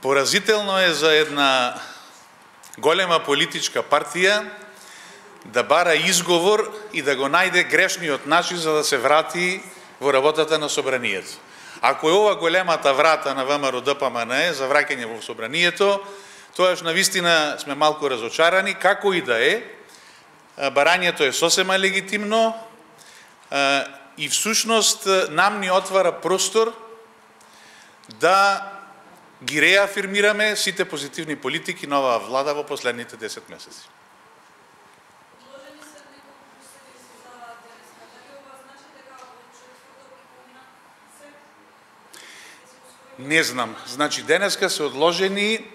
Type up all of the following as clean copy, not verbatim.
Поразително е за една голема политичка партија да бара изговор и да го најде грешниот начин за да се врати во работата на собранието. Ако е ова големата врата на ВМРО ДПМНЕ за враќање во собранието, тоаш навистина сме малку разочарани, како и да е. Барањето е сосема легитимно и всушност нам ни отвара простор да ги реафирмираме сите позитивни политики на оваа влада во последните 10 месеци. Не знам. Значи, денеска се одложени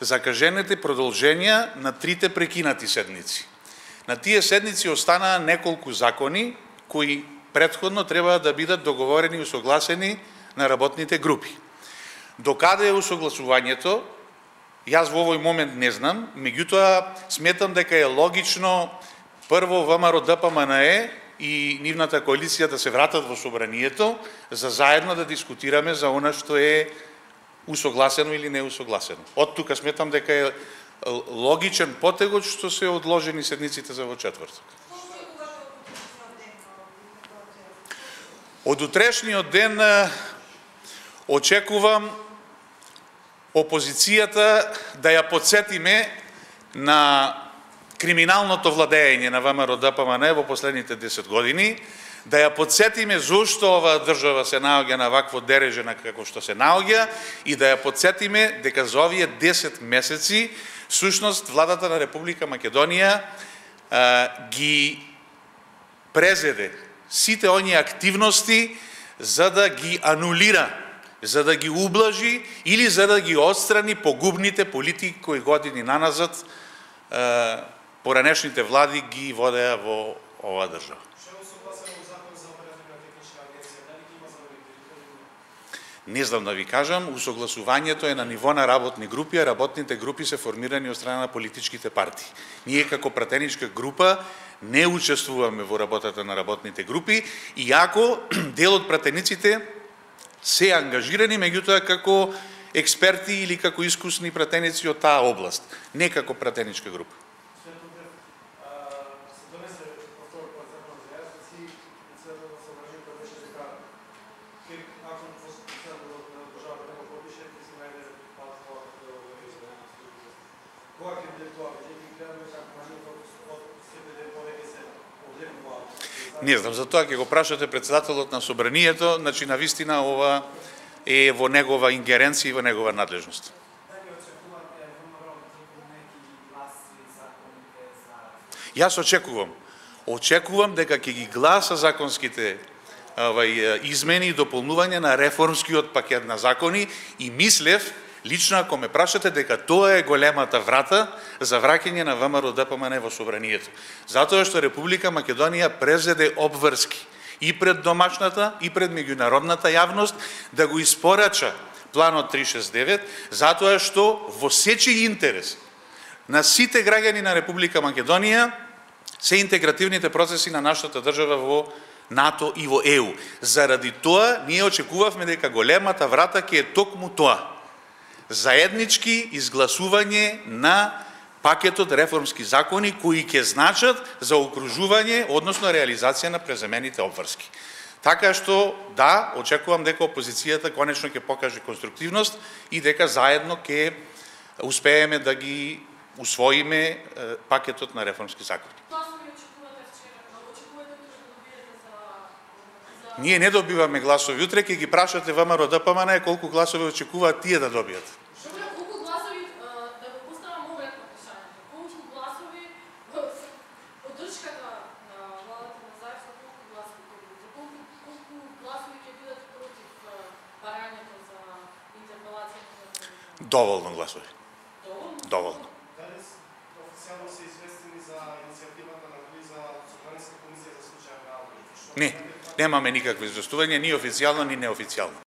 закажените продолженија на трите прекинати седници. На тие седници останаа неколку закони кои претходно треба да бидат договорени и усогласени на работните групи. Докаде е усогласувањето, јас во овој момент не знам, меѓутоа сметам дека е логично прво ВМРО ДПМНЕ и нивната коалиција да се вратат во собранието за заедно да дискутираме за она што е усогласено или не усогласено. Од тука сметам дека е логичен потегот што се одложени седниците за во четврток. Од утрешниот ден очекувам опозицијата да ја подсетиме на криминалното владење на ВМРО ДПМНЕ во последните 10 години, да ја подсетиме зошто оваа држава се наоѓа на вакво дереже на како што се наоѓа и да ја подсетиме дека за овие 10 месеци всушност владата на Република Македонија ги презеде сите оние активности за да ги анулира, за да ги ублажи или за да ги отстрани погубните политики кои години наназад поранешните влади ги водеа во оваа држава. Не знам да ви кажам, усогласувањето е на ниво на работни групи, а работните групи се формирани од страна на политичките партии. Ние како пратеничка група не учествуваме во работата на работните групи, иако дел од пратениците се ангажирани, меѓутоа како експерти или како искусни пратеници од таа област, не како пратеничка група. Не знам, за тоа ќе го прашате председателот на собранието, значи навистина ова е во негова ингеренција и во негова надлежност. Јас очекувам дека ќе ги гласа законските измени и дополнувања на реформскиот пакет на закони и мислев, лично ако ме прашате, дека тоа е големата врата за враќање на ВМРО ДПМНЕ во собранието. Затоа што Република Македонија презеде обврски и пред домашната и пред меѓународната јавност да го испорача планот 369, затоа што во сечи интерес на сите граѓани на Република Македонија се интегративните процеси на нашата држава во НАТО и во ЕУ. Заради тоа ние очекувавме дека големата врата ќе е токму тоа. Заеднички изгласување на пакетот реформски закони кои ќе значат за окружување, односно реализација на преземените обврски. Така што, да, очекувам дека опозицијата конечно ќе покаже конструктивност и дека заедно ќе успееме да ги усвоиме пакетот на реформски закони. Ние не добиваме гласови. Утре ќе ги прашате ВМРО ДПМНЕ колку гласови очекуваат тие да добијат. Колку гласови, да го поставам обратно прашањето, колку гласови поддршката на владата на Заевска, колку гласови ќе бидат? Колку гласови ќе бидат против барањето за интерпелацијата на правителството? Доволно гласови. Доволно. Дали официјално се известени за иницијативата на за Собранска комисија за случај на Не. Немаме никакви известувања, ни официјално, ни неофицијално.